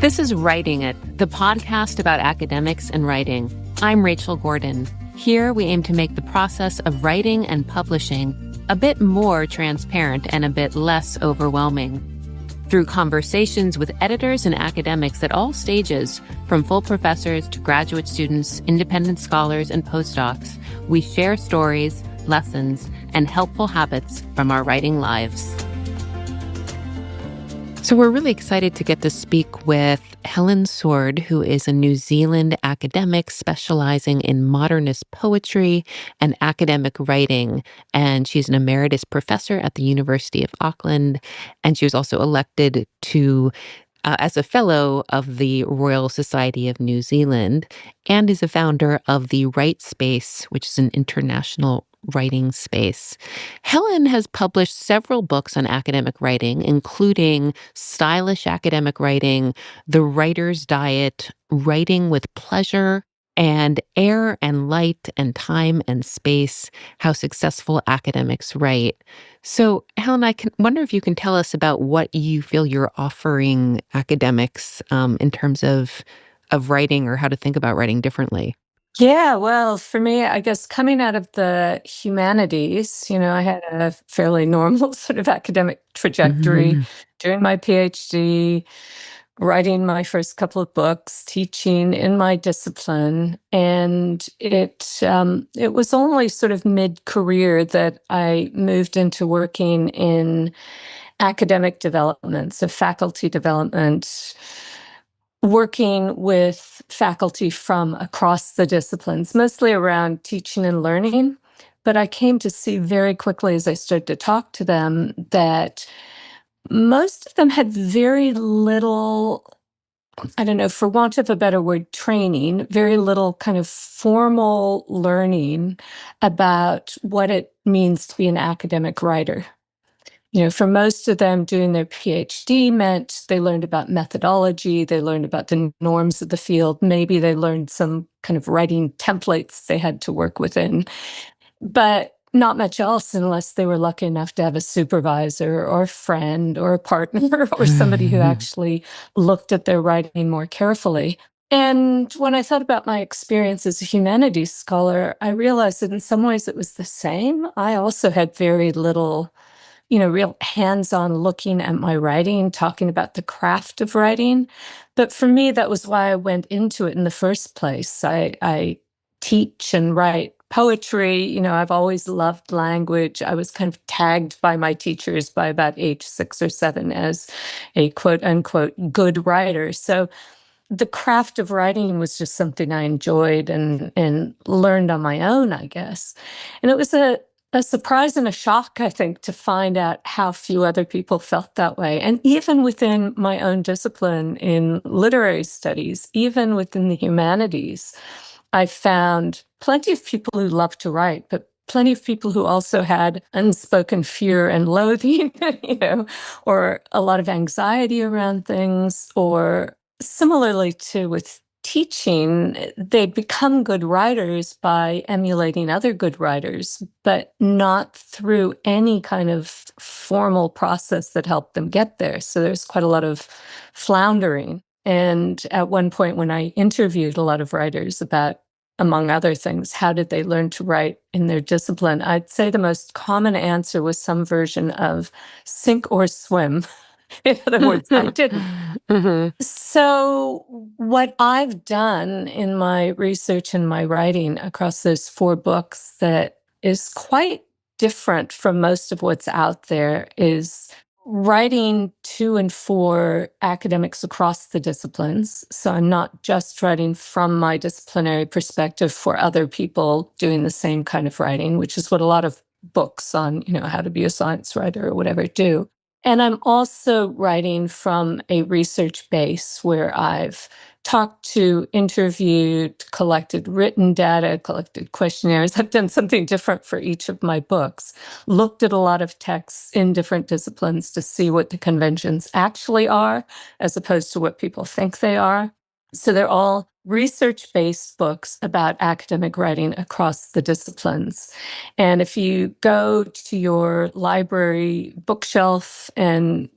This is Writing It, the podcast about academics and writing. I'm Rachel Gordon. Here, we aim to make the process of writing and publishing a bit more transparent and a bit less overwhelming. Through conversations with editors and academics at all stages, from full professors to graduate students, independent scholars, and postdocs, we share stories, lessons, and helpful habits from our writing lives. So we're really excited to get to speak with Helen Sword, who is a New Zealand academic specializing in modernist poetry and academic writing. And she's an emeritus professor at the University of Auckland. And she was also elected to as a fellow of the Royal Society of New Zealand, and is a founder of the WriteSPACE, which is an international writing space. Helen has published several books on academic writing, including Stylish Academic Writing, The Writer's Diet, Writing with Pleasure, and Air and Light and Time and Space, How Successful Academics Write. So, Helen, I wonder if you can tell us about what you feel you're offering academics in terms of writing, or how to think about writing differently. Yeah, well, for me, I guess coming out of the humanities, I had a fairly normal sort of academic trajectory doing my PhD, writing my first couple of books, teaching in my discipline. And it was only sort of mid-career that I moved into working in academic development, so faculty development, working with faculty from across the disciplines, mostly around teaching and learning. But I came to see very quickly as I started to talk to them that most of them had very little, I don't know, for want of a better word, training, very little kind of formal learning about what it means to be an academic writer. For most of them, doing their PhD meant they learned about methodology, they learned about the norms of the field, maybe they learned some kind of writing templates they had to work within, but not much else unless they were lucky enough to have a supervisor or a friend or a partner or somebody who actually looked at their writing more carefully. And when I thought about my experience as a humanities scholar, I realized that in some ways it was the same. I also had very little real hands-on looking at my writing, talking about the craft of writing. But for me, that was why I went into it in the first place. I teach and write poetry. I've always loved language. I was kind of tagged by my teachers by about age 6 or 7 as a quote unquote good writer. So the craft of writing was just something I enjoyed and learned on my own, I guess. And it was a surprise and a shock, I think, to find out how few other people felt that way. And even within my own discipline in literary studies, even within the humanities, I found plenty of people who loved to write, but plenty of people who also had unspoken fear and loathing, or a lot of anxiety around things, or similarly to with teaching, they become good writers by emulating other good writers, but not through any kind of formal process that helped them get there. So there's quite a lot of floundering. And at one point when I interviewed a lot of writers about, among other things, how did they learn to write in their discipline, I'd say the most common answer was some version of sink or swim. In other words, I didn't. So what I've done in my research and my writing across those 4 books that is quite different from most of what's out there is writing to and for academics across the disciplines. So I'm not just writing from my disciplinary perspective for other people doing the same kind of writing, which is what a lot of books on, how to be a science writer or whatever do. And I'm also writing from a research base where I've talked to, interviewed, collected written data, collected questionnaires. I've done something different for each of my books, looked at a lot of texts in different disciplines to see what the conventions actually are, as opposed to what people think they are. So they're all research-based books about academic writing across the disciplines. And if you go to your library bookshelf and,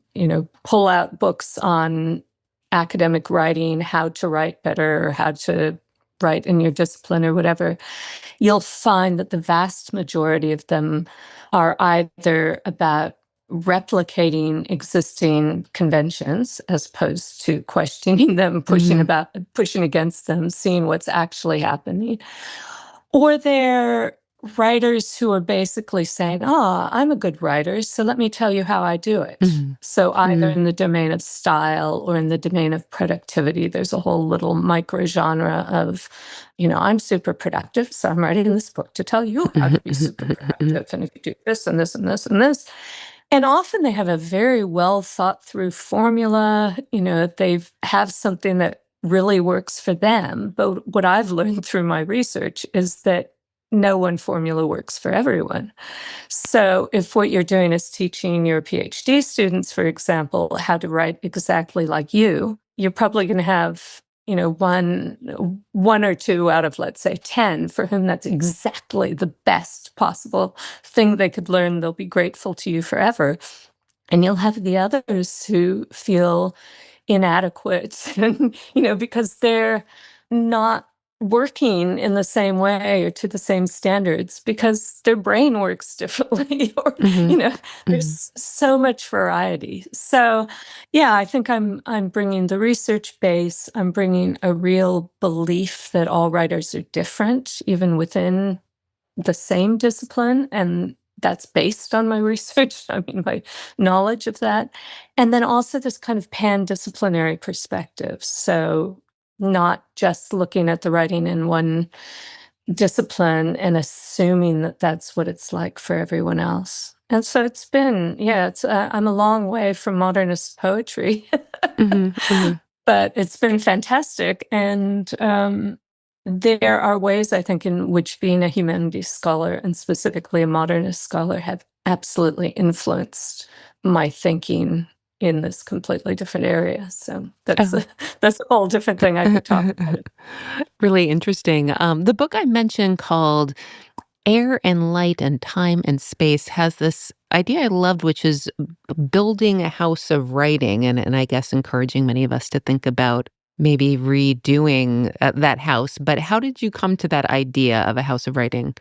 pull out books on academic writing, how to write better, or how to write in your discipline or whatever, you'll find that the vast majority of them are either about replicating existing conventions as opposed to questioning them, pushing against them, seeing what's actually happening, or they're writers who are basically saying, "Oh, I'm a good writer, so let me tell you how I do it." So either in the domain of style or in the domain of productivity, there's a whole little micro genre of, I'm super productive, so I'm writing this book to tell you how to be super productive. And if you do this and this and this and this. And often they have a very well thought through formula, they have something that really works for them. But what I've learned through my research is that no one formula works for everyone. So if what you're doing is teaching your PhD students, for example, how to write exactly like you're probably going to have, one or two out of, let's say, 10 for whom that's exactly the best possible thing they could learn. They'll be grateful to you forever. And you'll have the others who feel inadequate, because they're not working in the same way or to the same standards because their brain works differently or there's so much variety. So yeah, I think I'm bringing the research base. I'm bringing a real belief that all writers are different even within the same discipline, and that's based on my research, my knowledge of that. And then also this kind of pan-disciplinary perspective. So not just looking at the writing in one discipline and assuming that that's what it's like for everyone else. And so it's been, I'm a long way from modernist poetry, but it's been fantastic. And there are ways, I think, in which being a humanities scholar and specifically a modernist scholar have absolutely influenced my thinking in this completely different area. So that's a whole different thing I could talk about. Really interesting. The book I mentioned called Air and Light and Time and Space has this idea I loved, which is building a house of writing, and I guess encouraging many of us to think about maybe redoing that house. But how did you come to that idea of a house of writing?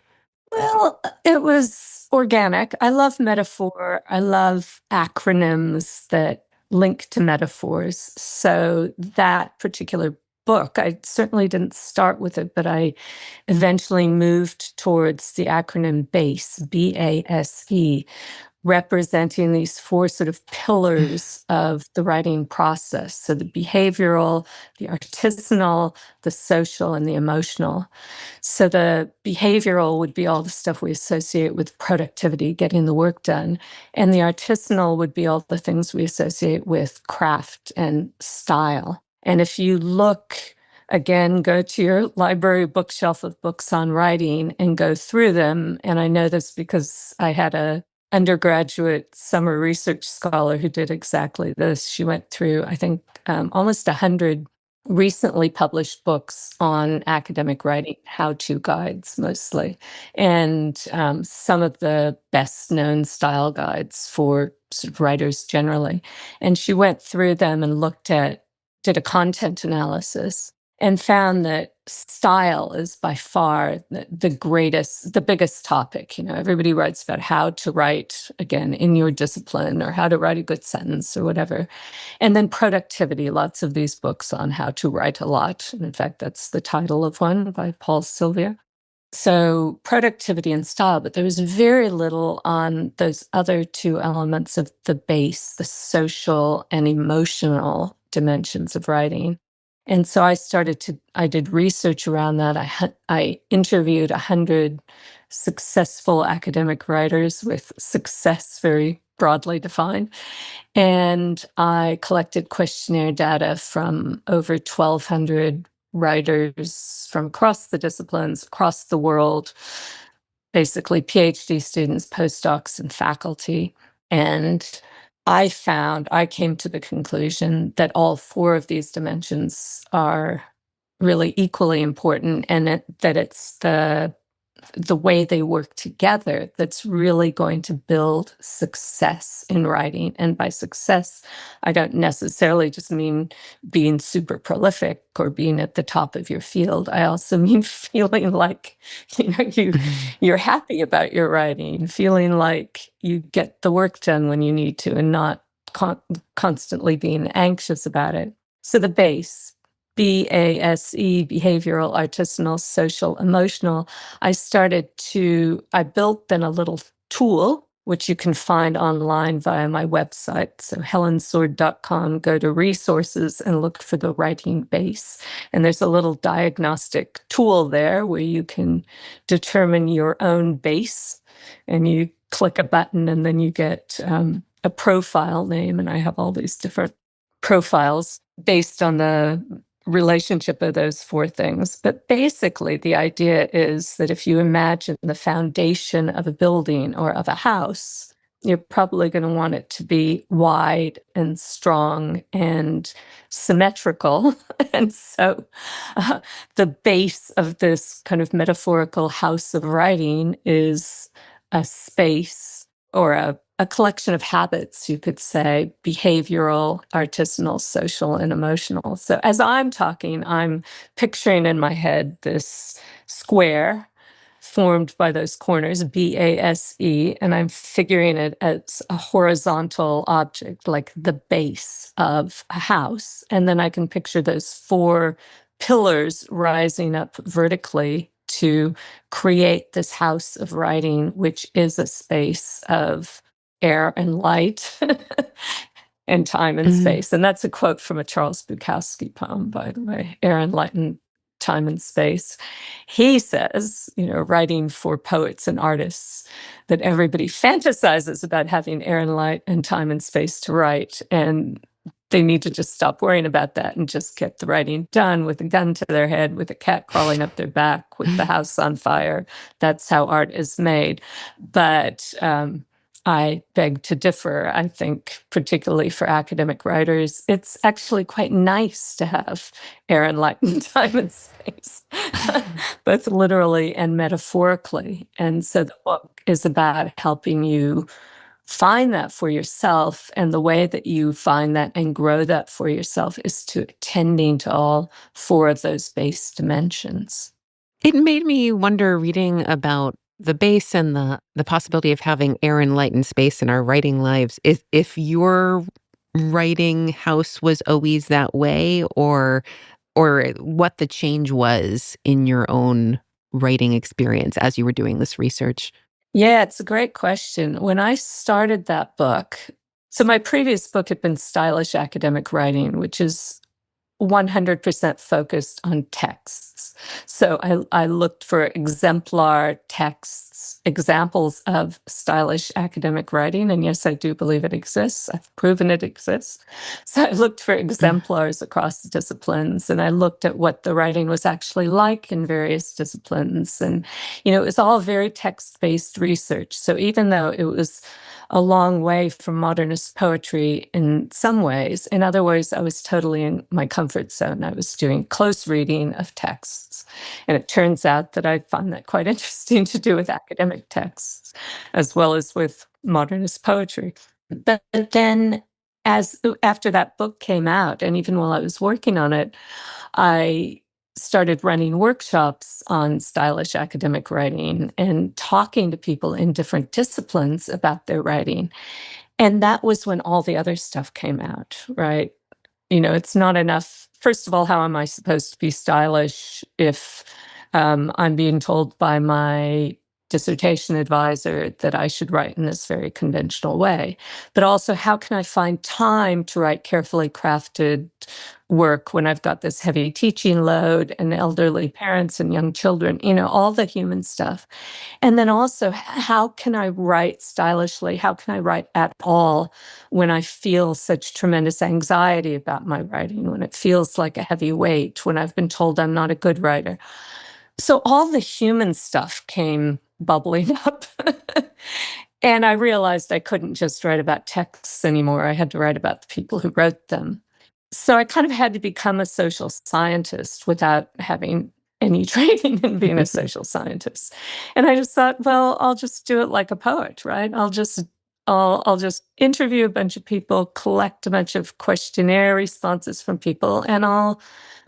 Well, it was organic. I love metaphor. I love acronyms that link to metaphors. So that particular book, I certainly didn't start with it, but I eventually moved towards the acronym BASE, BASE, representing these four sort of pillars of the writing process. So the behavioral, the artisanal, the social, and the emotional. So the behavioral would be all the stuff we associate with productivity, getting the work done. And the artisanal would be all the things we associate with craft and style. And if you look, again, go to your library bookshelf of books on writing and go through them. And I know this because I had a undergraduate summer research scholar who did exactly this. She went through, I think, almost 100 recently published books on academic writing, how-to guides mostly, and some of the best-known style guides for sort of writers generally. And she went through them and did a content analysis and found that style is by far the biggest topic. Everybody writes about how to write, again, in your discipline or how to write a good sentence or whatever. And then productivity, lots of these books on how to write a lot. And in fact, that's the title of one by Paul Sylvia. So productivity and style, but there was very little on those other two elements of the base, the social and emotional dimensions of writing. And so I did research around that. I interviewed 100 successful academic writers with success very broadly defined. And I collected questionnaire data from over 1,200 writers from across the disciplines, across the world, basically PhD students, postdocs, and faculty. And I came to the conclusion that all four of these dimensions are really equally important, and that it's the the way they work together that's really going to build success in writing. And by success, I don't necessarily just mean being super prolific or being at the top of your field. I also mean feeling like, you're happy about your writing, feeling like you get the work done when you need to, and not constantly being anxious about it. So the BASE, BASE, behavioral, artisanal, social, emotional, I built then a little tool, which you can find online via my website. So helensword.com, go to resources and look for the writing base. And there's a little diagnostic tool there where you can determine your own base, and you click a button and then you get a profile name. And I have all these different profiles based on the relationship of those four things. But basically, the idea is that if you imagine the foundation of a building or of a house, you're probably going to want it to be wide and strong and symmetrical. And so the base of this kind of metaphorical house of writing is a space, or a collection of habits, you could say, behavioral, artisanal, social, and emotional. So as I'm talking, I'm picturing in my head this square formed by those corners, BASE, and I'm figuring it as a horizontal object, like the base of a house. And then I can picture those four pillars rising up vertically to create this house of writing, which is a space of air and light and time and space. And that's a quote from a Charles Bukowski poem, by the way, Air and Light and Time and Space. He says, writing for poets and artists, that everybody fantasizes about having air and light and time and space to write. And they need to just stop worrying about that and just get the writing done with a gun to their head, with a cat crawling up their back, with the house on fire. That's how art is made. But I beg to differ. I think, particularly for academic writers, it's actually quite nice to have air and light and time and space, both literally and metaphorically. And so the book is about helping you find that for yourself. And the way that you find that and grow that for yourself is to attending to all four of those base dimensions. It made me wonder, reading about the base and the possibility of having air and light and space in our writing lives, if your writing house was always that way, or what the change was in your own writing experience as you were doing this research. Yeah, it's a great question. When I started that book, so my previous book had been Stylish Academic Writing, which is 100% focused on texts. So I looked for exemplar texts, examples of stylish academic writing. And yes, I do believe it exists. I've proven it exists. So I looked for exemplars across disciplines, and I looked at what the writing was actually like in various disciplines. And, it was all very text-based research. So even though it was a long way from modernist poetry in some ways, in other ways, I was totally in my comfort zone. I was doing close reading of texts. And it turns out that I find that quite interesting to do with academic texts, as well as with modernist poetry. But then, after that book came out, and even while I was working on it, I started running workshops on stylish academic writing and talking to people in different disciplines about their writing. And that was when all the other stuff came out, right? It's not enough. First of all, how am I supposed to be stylish if I'm being told by my dissertation advisor that I should write in this very conventional way? But also, how can I find time to write carefully crafted work when I've got this heavy teaching load and elderly parents and young children, all the human stuff? And then also, how can I write stylishly? How can I write at all when I feel such tremendous anxiety about my writing, when it feels like a heavy weight, when I've been told I'm not a good writer? So all the human stuff came bubbling up. And I realized I couldn't just write about texts anymore. I had to write about the people who wrote them. So I kind of had to become a social scientist without having any training in being a social scientist. And I just thought, well, I'll just do it like a poet, right? I'll just interview a bunch of people, collect a bunch of questionnaire responses from people, and I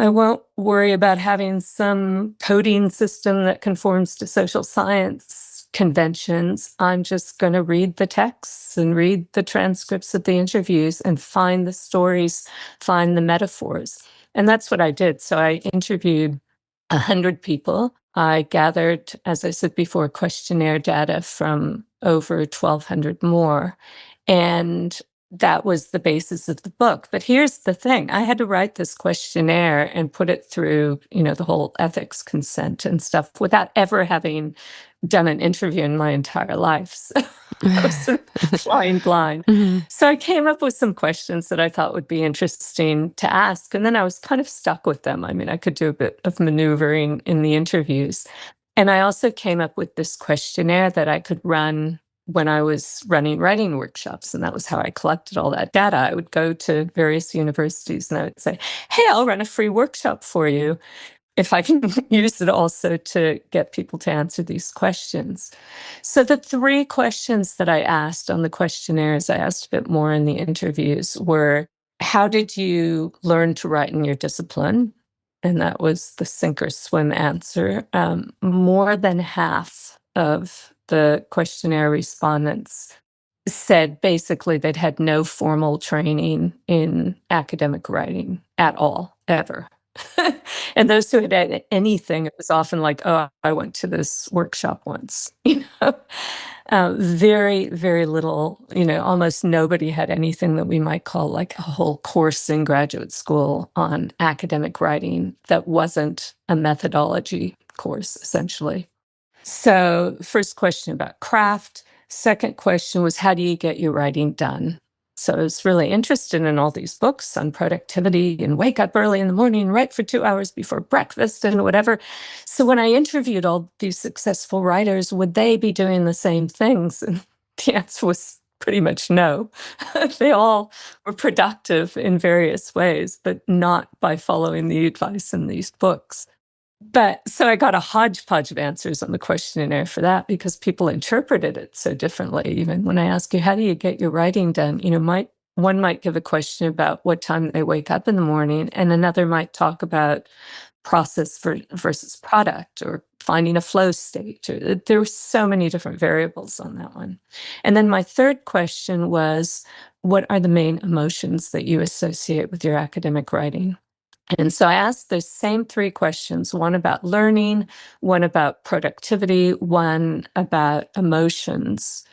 won't worry about having some coding system that conforms to social science conventions. I'm just going to read the texts and read the transcripts of the interviews and find the stories, find the metaphors. And that's what I did. So I interviewed 100 people. I gathered, as I said before, questionnaire data from over 1,200 more. And that was the basis of the book. But here's the thing. I had to write this questionnaire and put it through, the whole ethics consent and stuff without ever having done an interview in my entire life. So I was sort of flying blind. Mhm. So I came up with some questions that I thought would be interesting to ask. And then I was kind of stuck with them. I mean, I could do a bit of maneuvering in the interviews. And I also came up with this questionnaire that I could run when I was running writing workshops. And that was how I collected all that data. I would go to various universities and I would say, hey, I'll run a free workshop for you if I can use it also to get people to answer these questions. So the 3 questions that I asked on the questionnaires, I asked a bit more in the interviews, were, how did you learn to write in your discipline? And that was the sink or swim answer. More than half of the questionnaire respondents said basically they'd had no formal training in academic writing at all, ever. And those who had anything, it was often like, oh, I went to this workshop once. Very, very little, almost nobody had anything that we might call like a whole course in graduate school on academic writing that wasn't a methodology course, essentially. So, first question about craft. Second question was, how do you get your writing done? So I was really interested in all these books on productivity and wake up early in the morning, write for 2 hours before breakfast and whatever. So when I interviewed all these successful writers, would they be doing the same things? And the answer was pretty much no. They all were productive in various ways, but not by following the advice in these books. But so I got a hodgepodge of answers on the questionnaire for that because people interpreted it so differently. Even when I ask you, how do you get your writing done? One might give a question about what time they wake up in the morning, and another might talk about process versus product or finding a flow state. There were so many different variables on that one. And then my third question was, what are the main emotions that you associate with your academic writing? And so I asked those same 3 questions, one about learning, one about productivity, one about emotions,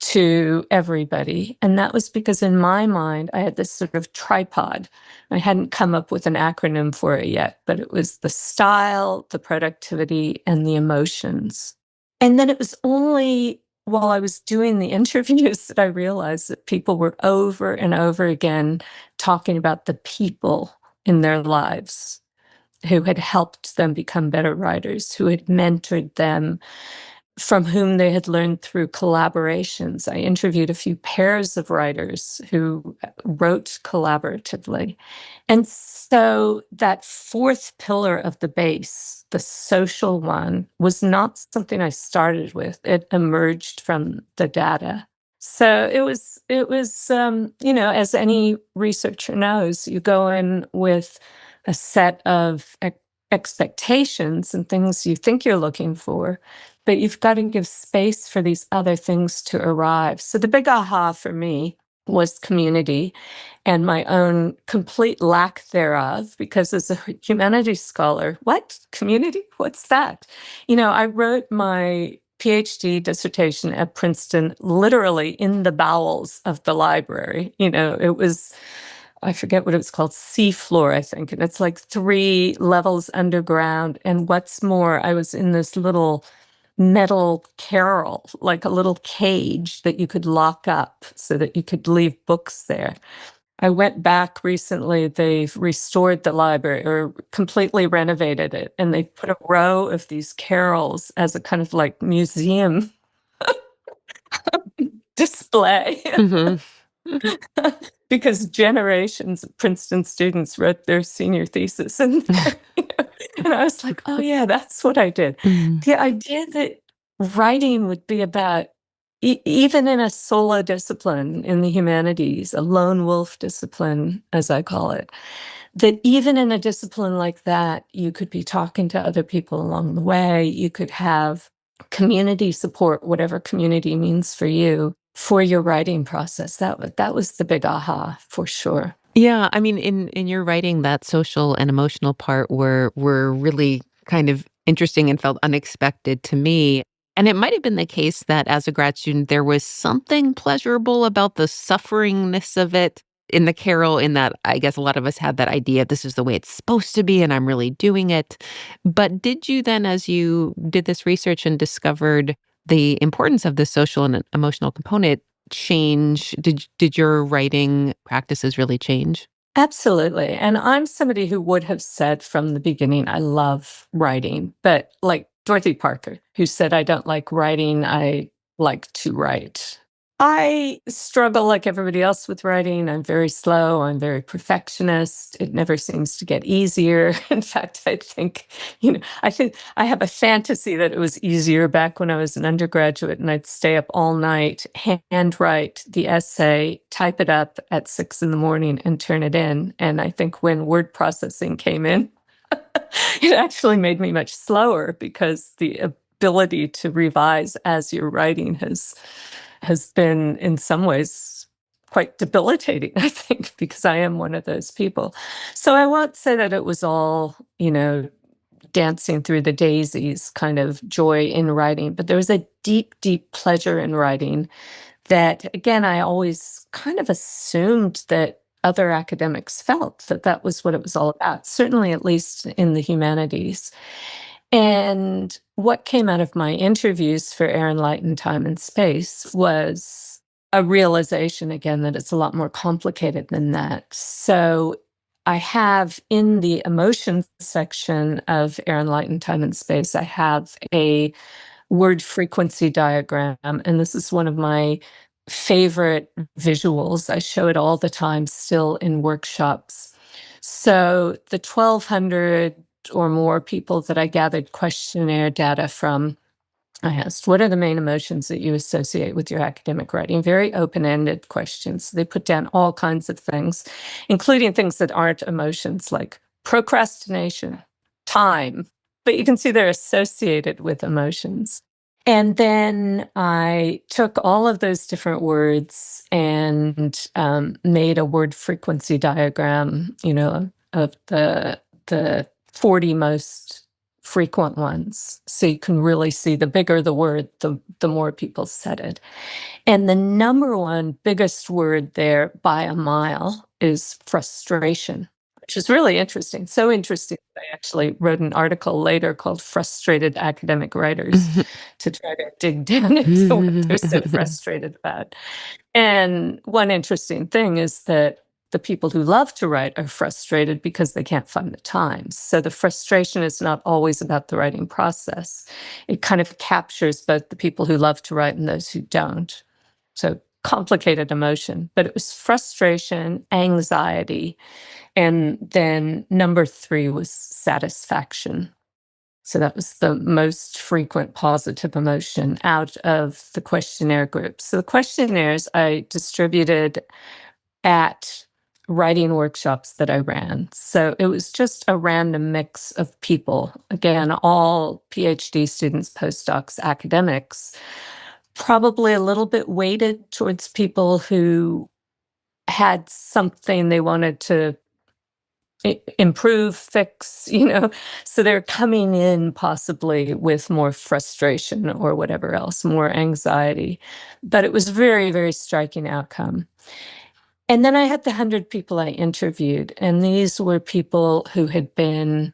to everybody. And that was because in my mind, I had this sort of tripod. I hadn't come up with an acronym for it yet, but it was the style, the productivity, and the emotions. And then it was only while I was doing the interviews that I realized that people were over and over again talking about the people in their lives who had helped them become better writers, who had mentored them, from whom they had learned through collaborations. I interviewed a few pairs of writers who wrote collaboratively. And so that 4th pillar of the base, the social one, was not something I started with. It emerged from the data. So it was, as any researcher knows, you go in with a set of expectations and things you think you're looking for, but you've got to give space for these other things to arrive. So the big aha for me was community and my own complete lack thereof, because as a humanities scholar, what? Community? What's that? I wrote my PhD dissertation at Princeton literally in the bowels of the library. It was, I forget what it was called, seafloor, I think. And it's like 3 levels underground. And what's more, I was in this little metal carrel, like a little cage that you could lock up so that you could leave books there. I went back recently. They've restored the library or completely renovated it. And they put a row of these carrels as a kind of like museum display. Mhm. Because generations of Princeton students wrote their senior thesis in there. And I was like, oh, yeah, that's what I did. Mm. The idea that writing would be about, even in a solo discipline in the humanities, a lone wolf discipline, as I call it, that even in a discipline like that, you could be talking to other people along the way. You could have community support, whatever community means for you, for your writing process. That was the big aha for sure. Yeah, I mean, in your writing, that social and emotional part were really kind of interesting and felt unexpected to me. And it might have been the case that as a grad student, there was something pleasurable about the sufferingness of it in the carol, in that I guess a lot of us had that idea, this is the way it's supposed to be, and I'm really doing it. But did you then, as you did this research and discovered the importance of the social and emotional component, change? Did your writing practices really change? Absolutely. And I'm somebody who would have said from the beginning, I love writing, but like Dorothy Parker, who said, I don't like writing, I like to write. I struggle like everybody else with writing. I'm very slow. I'm very perfectionist. It never seems to get easier. In fact, I think I have a fantasy that it was easier back when I was an undergraduate and I'd stay up all night, handwrite the essay, type it up at 6 in the morning and turn it in. And I think when word processing came in, it actually made me much slower because the ability to revise as you're writing has been in some ways quite debilitating, I think, because I am one of those people. So I won't say that it was all, dancing through the daisies kind of joy in writing, but there was a deep, deep pleasure in writing that, again, I always kind of assumed that other academics felt that that was what it was all about, certainly at least in the humanities. And what came out of my interviews for Air and Light and Time and Space was a realization, again, that it's a lot more complicated than that. So I have in the emotions section of Air and Light and Time and Space, I have a word frequency diagram. And this is one of my favorite visuals. I show it all the time still in workshops. So the 1,200 or more people that I gathered questionnaire data from, I asked, what are the main emotions that you associate with your academic writing? Very open-ended questions. They put down all kinds of things, including things that aren't emotions like procrastination, time, but you can see they're associated with emotions. And then I took all of those different words and made a word frequency diagram, of the 40 most frequent ones. So you can really see the bigger the word, the more people said it. And the number one biggest word there by a mile is frustration, which is really interesting. So interesting that I actually wrote an article later called Frustrated Academic Writers to try to dig down into what they're so frustrated about. And one interesting thing is that the people who love to write are frustrated because they can't find the time. So the frustration is not always about the writing process. It kind of captures both the people who love to write and those who don't. So complicated emotion, but it was frustration, anxiety, and then number 3 was satisfaction. So that was the most frequent positive emotion out of the questionnaire group. So the questionnaires I distributed at writing workshops that I ran. So it was just a random mix of people. Again, all PhD students, postdocs, academics, probably a little bit weighted towards people who had something they wanted to improve, fix, so they're coming in possibly with more frustration or whatever else, more anxiety. But it was very, very striking outcome. And then I had the 100 people I interviewed, and these were people whom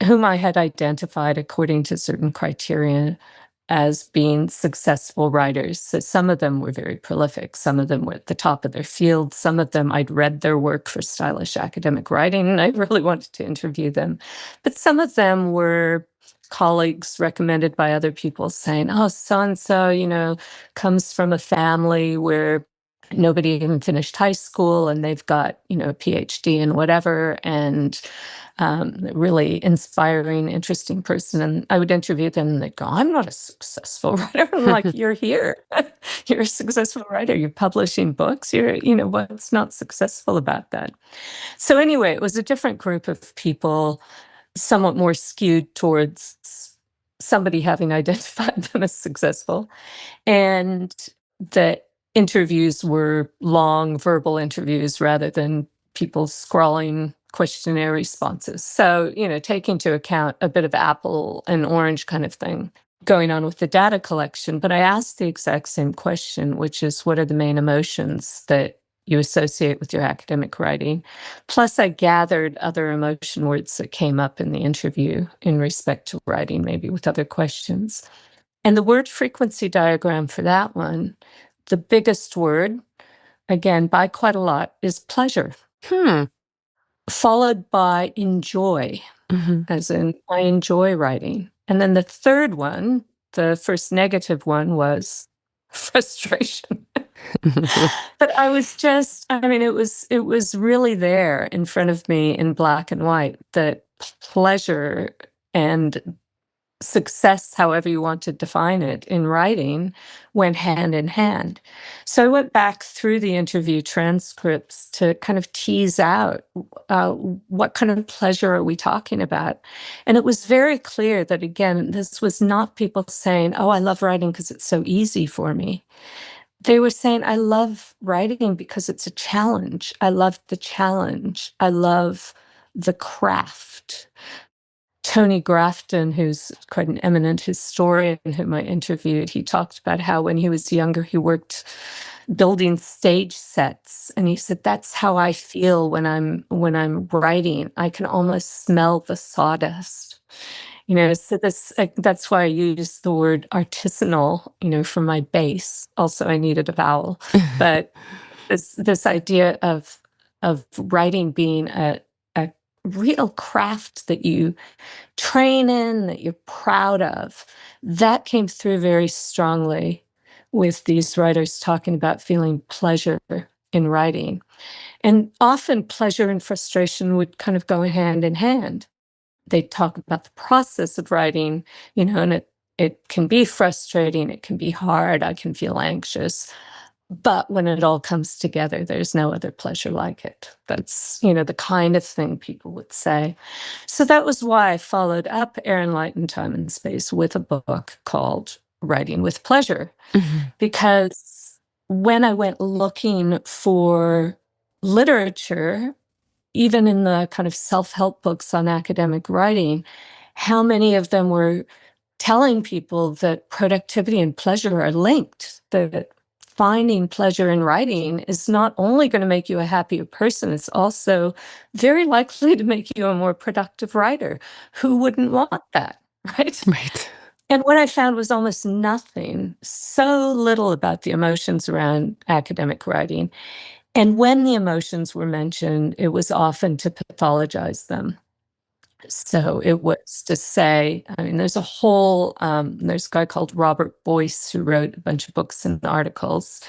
I had identified according to certain criteria as being successful writers. So some of them were very prolific. Some of them were at the top of their field. Some of them I'd read their work for stylish academic writing, and I really wanted to interview them. But some of them were colleagues recommended by other people saying, oh, so-and-so, comes from a family where nobody even finished high school, and they've got, a PhD in whatever, and really inspiring, interesting person. And I would interview them, and they'd go, "I'm not a successful writer." I'm like, "You're here. You're a successful writer. You're publishing books. What's not successful about that?" So anyway, it was a different group of people, somewhat more skewed towards somebody having identified them as successful. And the interviews were long verbal interviews rather than people scrawling questionnaire responses. So, taking into account a bit of apple and orange kind of thing going on with the data collection. But I asked the exact same question, which is, what are the main emotions that you associate with your academic writing? Plus, I gathered other emotion words that came up in the interview in respect to writing, maybe with other questions. And the word frequency diagram for that one, the biggest word, again, by quite a lot, is pleasure, followed by enjoy, as in I enjoy writing. And then the third one, the first negative one, was frustration. But I was it was really there in front of me in black and white that pleasure and success, however you want to define it, in writing went hand in hand. So I went back through the interview transcripts to kind of tease out what kind of pleasure are we talking about. And it was very clear that, again, this was not people saying, "Oh, I love writing because it's so easy for me." They were saying, "I love writing because it's a challenge. I love the challenge. I love the craft." Tony Grafton, who's quite an eminent historian whom I interviewed, he talked about how when he was younger, he worked building stage sets. And he said, "That's how I feel when I'm writing. I can almost smell the sawdust." So that's why I use the word artisanal, for my base. Also, I needed a vowel. But this idea of writing being a real craft that you train in, that you're proud of, that came through very strongly with these writers talking about feeling pleasure in writing. And often pleasure and frustration would kind of go hand in hand. They talk about the process of writing, and it can be frustrating, it can be hard, I can feel anxious. But when it all comes together, there's no other pleasure like it. That's, the kind of thing people would say. So that was why I followed up Air and Light and Time and Space with a book called Writing with Pleasure. Because when I went looking for literature, even in the kind of self-help books on academic writing, how many of them were telling people that productivity and pleasure are linked, that finding pleasure in writing is not only going to make you a happier person, it's also very likely to make you a more productive writer. Who wouldn't want that, right? Right. And what I found was almost nothing, so little about the emotions around academic writing. And when the emotions were mentioned, it was often to pathologize them. So it was to say, there's there's a guy called Robert Boyce who wrote a bunch of books and articles,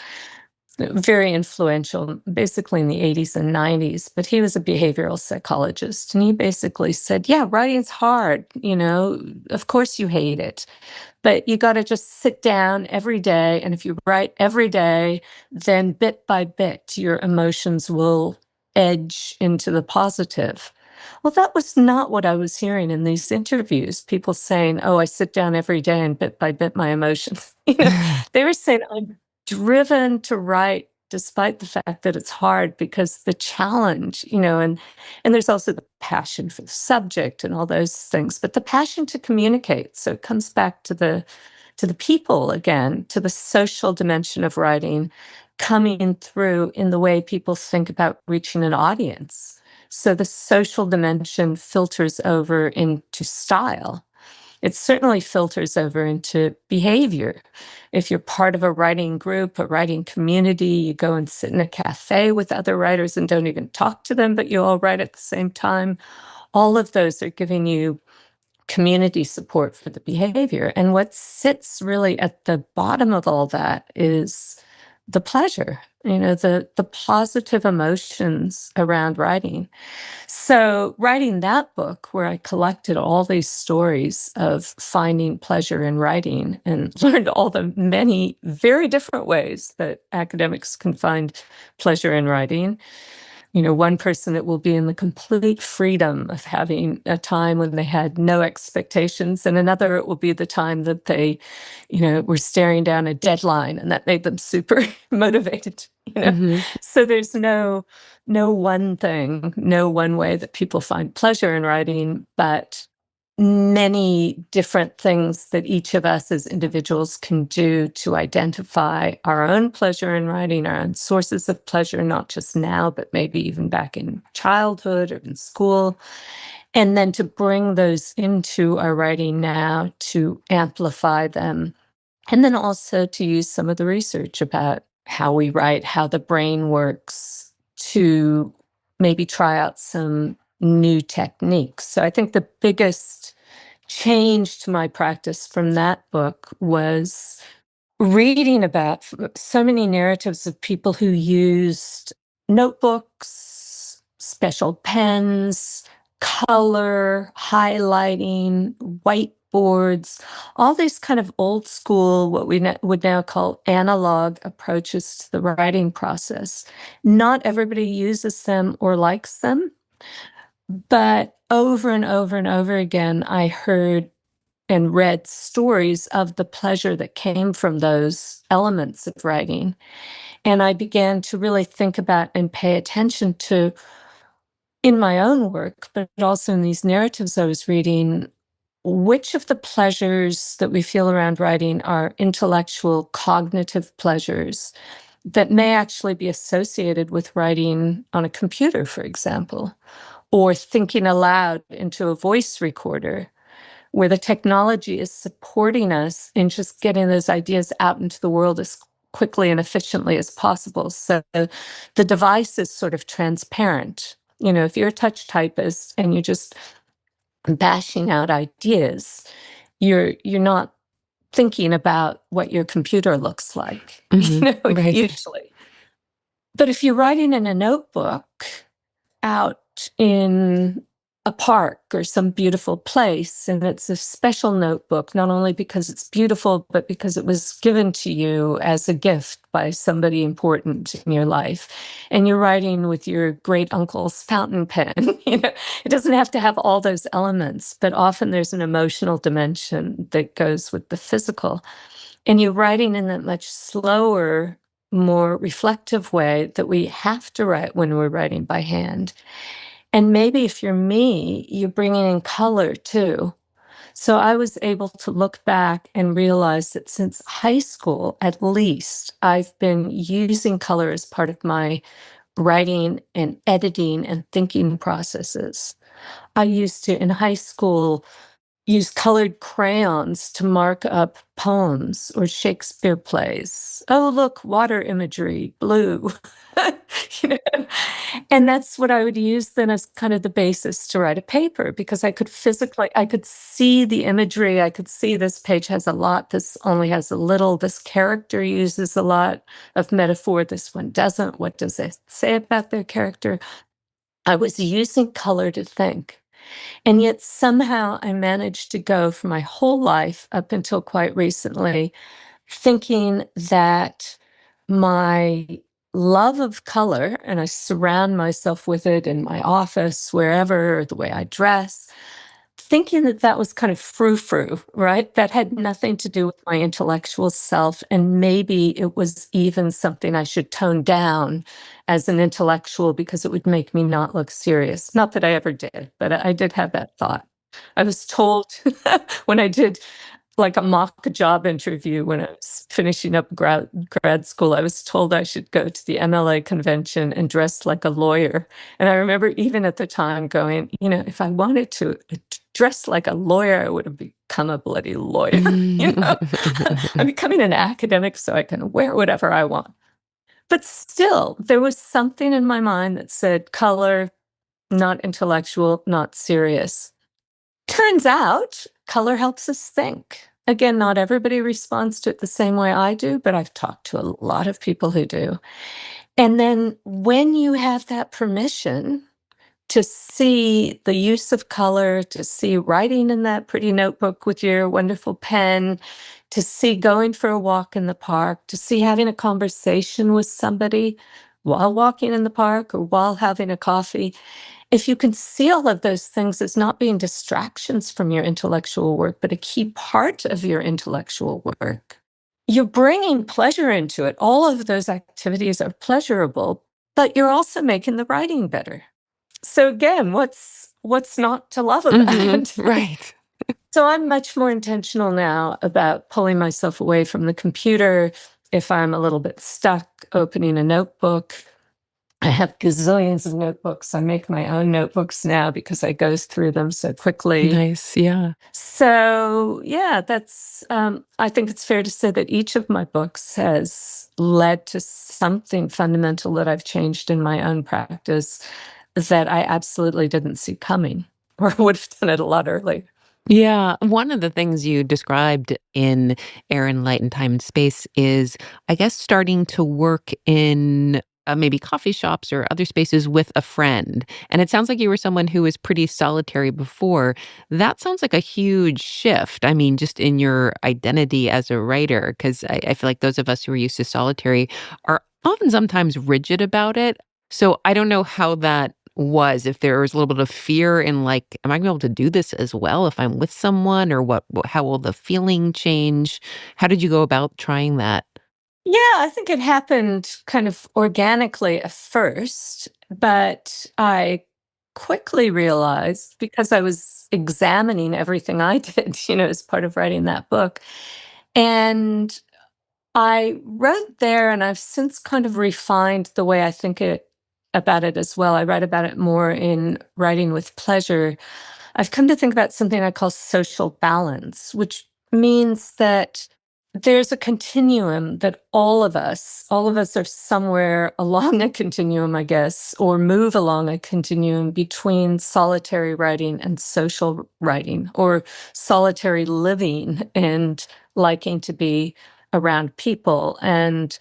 very influential, basically in the 80s and 90s, but he was a behavioral psychologist. And he basically said, yeah, writing's hard, of course you hate it, but you got to just sit down every day. And if you write every day, then bit by bit, your emotions will edge into the positive. Well, that was not what I was hearing in these interviews. People saying, "Oh, I sit down every day and bit by bit my emotions." They were saying, "I'm driven to write despite the fact that it's hard because the challenge, and there's also the passion for the subject and all those things, but the passion to communicate." So it comes back to the people again, to the social dimension of writing coming through in the way people think about reaching an audience. So the social dimension filters over into style. It certainly filters over into behavior. If you're part of a writing group, a writing community, you go and sit in a cafe with other writers and don't even talk to them, but you all write at the same time. All of those are giving you community support for the behavior. And what sits really at the bottom of all that is the pleasure, the positive emotions around writing. So writing that book, where I collected all these stories of finding pleasure in writing and learned all the many very different ways that academics can find pleasure in writing. One person, it will be in the complete freedom of having a time when they had no expectations, and another, it will be the time that they, were staring down a deadline and that made them super motivated. So there's no one thing, no one way that people find pleasure in writing, but many different things that each of us as individuals can do to identify our own pleasure in writing, our own sources of pleasure, not just now, but maybe even back in childhood or in school. And then to bring those into our writing now to amplify them. And then also to use some of the research about how we write, how the brain works, to maybe try out some new techniques. So I think the biggest change to my practice from that book was reading about so many narratives of people who used notebooks, special pens, color, highlighting, whiteboards, all these kind of old school, what we would now call analog approaches to the writing process. Not everybody uses them or likes them, but over and over and over again, I heard and read stories of the pleasure that came from those elements of writing. And I began to really think about and pay attention to, in my own work, but also in these narratives I was reading, which of the pleasures that we feel around writing are intellectual, cognitive pleasures that may actually be associated with writing on a computer, for example, or thinking aloud into a voice recorder, where the technology is supporting us in just getting those ideas out into the world as quickly and efficiently as possible. So the device is sort of transparent. If you're a touch typist and you're just bashing out ideas, you're not thinking about what your computer looks like, Right. usually. But if you're writing in a notebook out in a park or some beautiful place, and it's a special notebook, not only because it's beautiful, but because it was given to you as a gift by somebody important in your life, and you're writing with your great uncle's fountain pen, it doesn't have to have all those elements, but often there's an emotional dimension that goes with the physical. And you're writing in that much slower, more reflective way that we have to write when we're writing by hand. And maybe if you're me, you're bringing in color too. So I was able to look back and realize that since high school, at least, I've been using color as part of my writing and editing and thinking processes. I used to, in high school, use colored crayons to mark up poems or Shakespeare plays. Oh, look, water imagery, blue. you know? And that's what I would use then as kind of the basis to write a paper, because I could see the imagery. I could see this page has a lot, this only has a little, this character uses a lot of metaphor, this one doesn't. What does it say about their character? I was using color to think. And yet somehow I managed to go for my whole life up until quite recently, thinking that my love of color, and I surround myself with it in my office, wherever, the way I dress, thinking that that was kind of frou-frou, right? That had nothing to do with my intellectual self. And maybe it was even something I should tone down as an intellectual because it would make me not look serious. Not that I ever did, but I did have that thought. I was told when I did like a mock job interview when I was finishing up grad school, I was told I should go to the MLA convention and dress like a lawyer. And I remember even at the time going, if I wanted to dress like a lawyer, I would have become a bloody lawyer. I'm becoming an academic so I can wear whatever I want. But still, there was something in my mind that said color, not intellectual, not serious. Turns out color helps us think. again, not everybody responds to it the same way I do, but I've talked to a lot of people who do. And then when you have that permission to see the use of color, to see writing in that pretty notebook with your wonderful pen, to see going for a walk in the park, to see having a conversation with somebody while walking in the park or while having a coffee. If you can see all of those things as not being distractions from your intellectual work, but a key part of your intellectual work, you're bringing pleasure into it. All of those activities are pleasurable, but you're also making the writing better. So again, what's not to love about it? Right. So I'm much more intentional now about pulling myself away from the computer. If I'm a little bit stuck, opening a notebook. I have gazillions of notebooks. I make my own notebooks now because I go through them so quickly. Nice. Yeah. So yeah, that's I think it's fair to say that each of my books has led to something fundamental that I've changed in my own practice that I absolutely didn't see coming, or would have done it a lot earlier. Yeah, one of the things you described in Air and Light and Time and Space is, I guess, starting to work in maybe coffee shops or other spaces with a friend. And it sounds like you were someone who was pretty solitary before. That sounds like a huge shift. I mean, just in your identity as a writer, because I feel like those of us who are used to solitary are often sometimes rigid about it. So I don't know how that was, if there was a little bit of fear in like, am I gonna be able to do this as well if I'm with someone, or how will the feeling change? How did you go about trying that? Yeah, I think it happened kind of organically at first, but I quickly realized, because I was examining everything I did, as part of writing that book. And I wrote there, and I've since kind of refined the way I think about it as well. I write about it more in Writing with Pleasure. I've come to think about something I call social balance, which means that there's a continuum that all of us are somewhere along a continuum, I guess, or move along a continuum between solitary writing and social writing, or solitary living and liking to be around people. And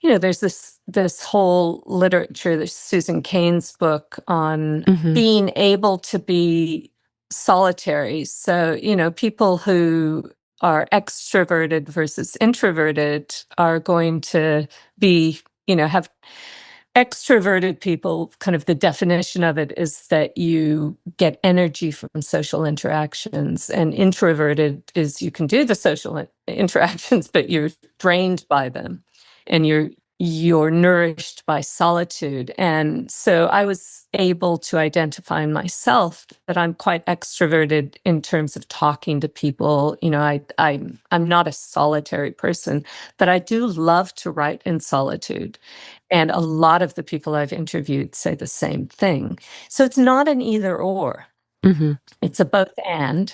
there's this whole literature, there's Susan Cain's book on Hmm. being able to be solitary. So, people who are extroverted versus introverted are going to be, have extroverted people, kind of the definition of it is that you get energy from social interactions, and introverted is you can do the social interactions, but you're drained by them, and you're nourished by solitude. And so I was able to identify in myself that I'm quite extroverted in terms of talking to people. I'm not a solitary person, but I do love to write in solitude. And a lot of the people I've interviewed say the same thing. So it's not an either or, Hmm. it's a both and.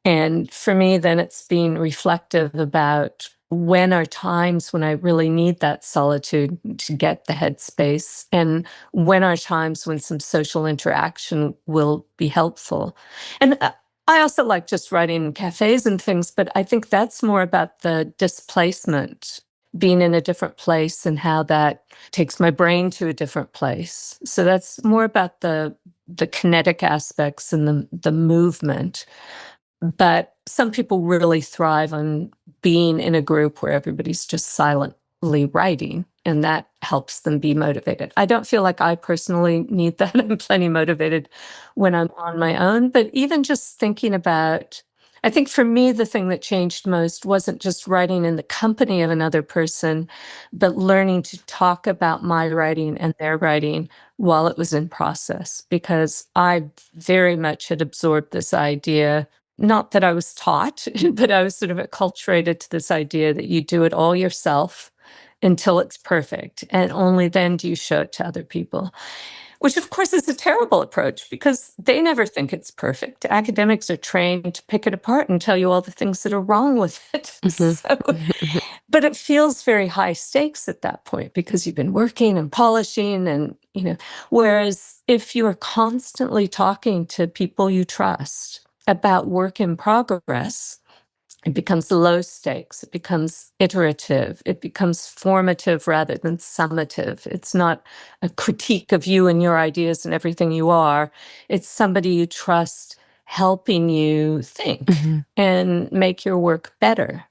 And for me, then it's being reflective about when are times when I really need that solitude to get the headspace, and when are times when some social interaction will be helpful. And I also like just writing in cafes and things, but I think that's more about the displacement, being in a different place and how that takes my brain to a different place. So that's more about the kinetic aspects and the movement. But some people really thrive on being in a group where everybody's just silently writing, and that helps them be motivated. I don't feel like I personally need that. I'm plenty motivated when I'm on my own. But even just thinking about, I think for me, the thing that changed most wasn't just writing in the company of another person, but learning to talk about my writing and their writing while it was in process, because I very much had absorbed this idea, not that I was taught, but I was sort of acculturated to this idea that you do it all yourself until it's perfect, and only then do you show it to other people, which of course is a terrible approach because they never think it's perfect. Academics are trained to pick it apart and tell you all the things that are wrong with it. Hmm. So, but it feels very high stakes at that point because you've been working and polishing, and whereas if you are constantly talking to people you trust about work in progress, It becomes low stakes. It becomes iterative. It becomes formative rather than summative. It's not a critique of you and your ideas and everything you are. It's somebody you trust helping you think and make your work better.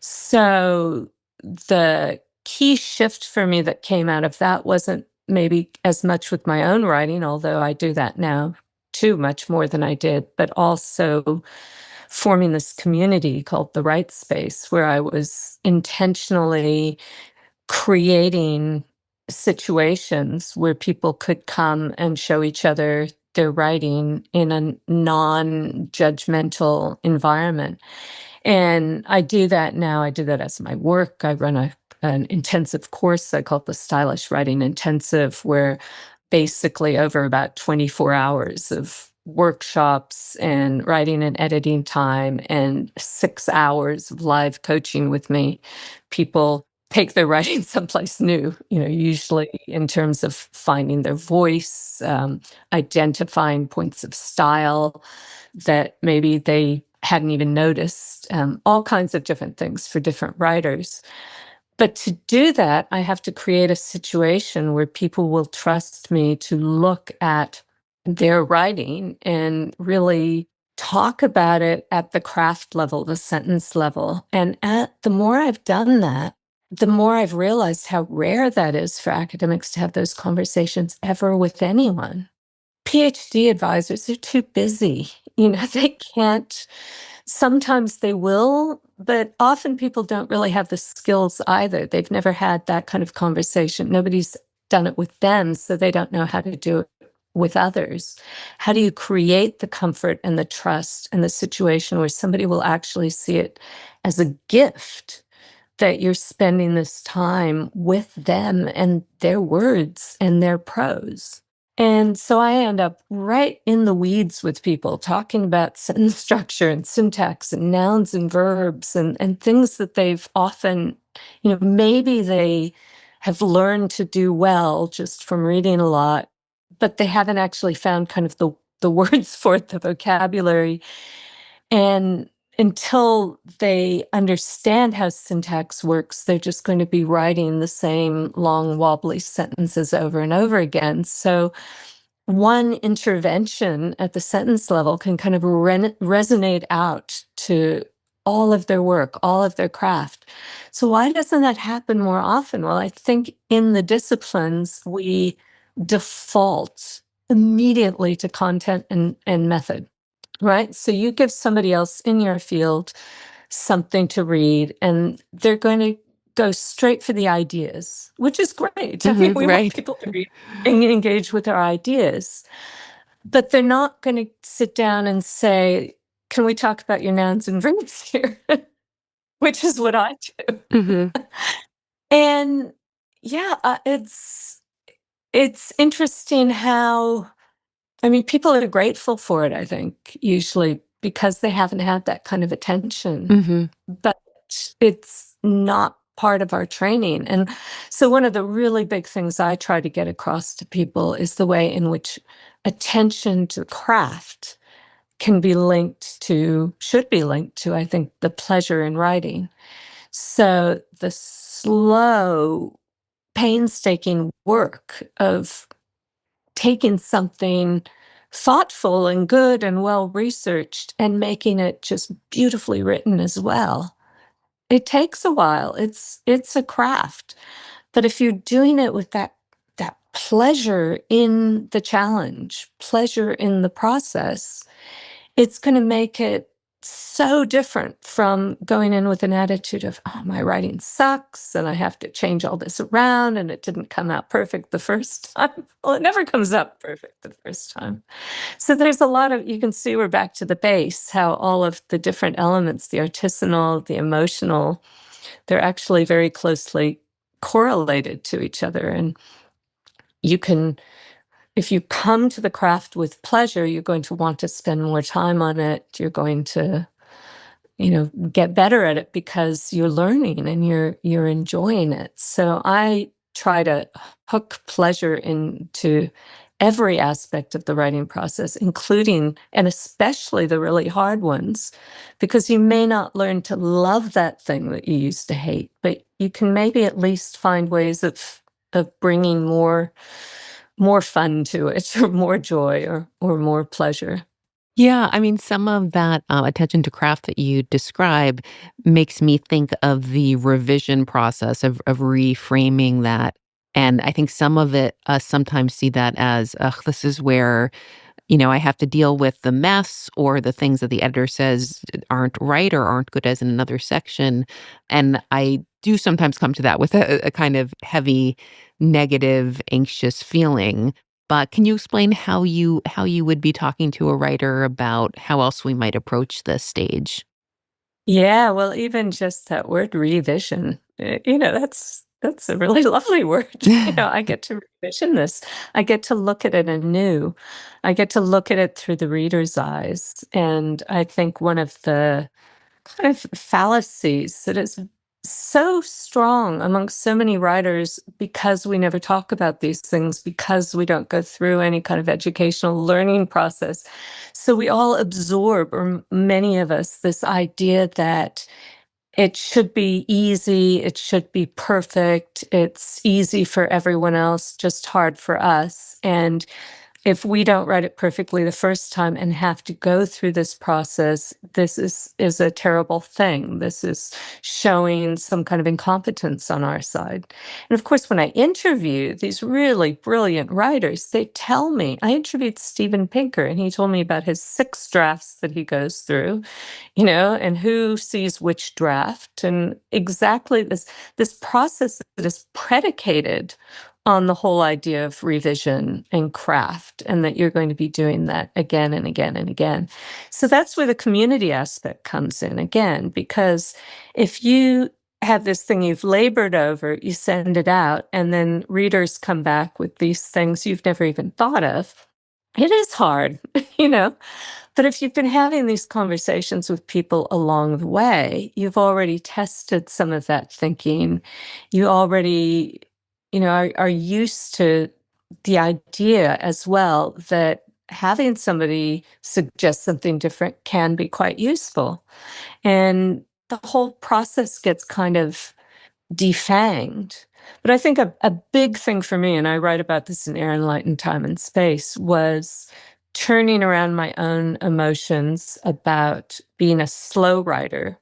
So the key shift for me that came out of that wasn't maybe as much with my own writing, although I do that now too, much more than I did, but also forming this community called the WriteSPACE, where I was intentionally creating situations where people could come and show each other their writing in a non-judgmental environment. And I do that now. I do that as my work. I run an intensive course. I call it the Stylish Writing Intensive, where basically over about 24 hours of workshops and writing and editing time and 6 hours of live coaching with me, people take their writing someplace new, usually in terms of finding their voice, identifying points of style that maybe they hadn't even noticed, all kinds of different things for different writers. But to do that, I have to create a situation where people will trust me to look at their writing and really talk about it at the craft level, the sentence level. And the more I've done that, the more I've realized how rare that is for academics to have those conversations ever with anyone. PhD advisors are too busy. They can't. Sometimes they will, but often people don't really have the skills either. They've never had that kind of conversation. Nobody's done it with them, so they don't know how to do it with others. How do you create the comfort and the trust and the situation where somebody will actually see it as a gift that you're spending this time with them and their words and their prose? And so I end up right in the weeds with people talking about sentence structure and syntax and nouns and verbs and things that they've often, maybe they have learned to do well just from reading a lot, but they haven't actually found kind of the words for it, the vocabulary. And until they understand how syntax works, they're just going to be writing the same long, wobbly sentences over and over again. So one intervention at the sentence level can kind of resonate out to all of their work, all of their craft. So why doesn't that happen more often? Well, I think in the disciplines, we default immediately to content and method. Right? So you give somebody else in your field something to read, and they're going to go straight for the ideas, which is great. I mean, we want people to read and engage with our ideas, but they're not going to sit down and say, can we talk about your nouns and verbs here? Which is what I do. And yeah, it's interesting how, people are grateful for it, I think, usually because they haven't had that kind of attention. But it's not part of our training. And so one of the really big things I try to get across to people is the way in which attention to craft should be linked to, I think, the pleasure in writing. So the slow, painstaking work of taking something thoughtful and good and well researched and making it just beautifully written as well. It takes a while. It's a craft. But if you're doing it with that pleasure in the challenge, pleasure in the process, it's going to make it so different from going in with an attitude of, oh, my writing sucks and I have to change all this around and it didn't come out perfect the first time. Well, it never comes out perfect the first time. So there's a lot of, you can see we're back to the base, how all of the different elements, the artisanal, the emotional, they're actually very closely correlated to each other. And you can, if you come to the craft with pleasure, you're going to want to spend more time on it. You're going to, get better at it because you're learning and you're enjoying it. So I try to hook pleasure into every aspect of the writing process, including and especially the really hard ones, because you may not learn to love that thing that you used to hate, but you can maybe at least find ways of bringing more fun to it, or more joy, or more pleasure. Yeah, I mean, some of that attention to craft that you describe makes me think of the revision process of reframing that. And I think some of it, sometimes see that as, ugh, this is where I have to deal with the mess or the things that the editor says aren't right or aren't good as in another section. And I do sometimes come to that with a kind of heavy, negative, anxious feeling. But can you explain how you would be talking to a writer about how else we might approach this stage? Yeah, well, even just that word revision, that's a really lovely word. I get to revision this. I get to look at it anew. I get to look at it through the reader's eyes. And I think one of the kind of fallacies that is so strong amongst so many writers, because we never talk about these things, because we don't go through any kind of educational learning process. So we all absorb, or many of us, this idea that it should be easy, it should be perfect, it's easy for everyone else, just hard for us. And if we don't write it perfectly the first time and have to go through this process, this is a terrible thing. This is showing some kind of incompetence on our side. And of course, when I interview these really brilliant writers, they tell me. I interviewed Steven Pinker, and he told me about his 6 drafts that he goes through, and who sees which draft, and exactly this process that is predicated on the whole idea of revision and craft, and that you're going to be doing that again and again and again. So that's where the community aspect comes in again, because if you have this thing you've labored over, you send it out, and then readers come back with these things you've never even thought of, it is hard, you know. But if you've been having these conversations with people along the way, you've already tested some of that thinking. You already, are used to the idea as well that having somebody suggest something different can be quite useful. And the whole process gets kind of defanged. But I think a big thing for me, and I write about this in Air and Light and Time and Space, was turning around my own emotions about being a slow writer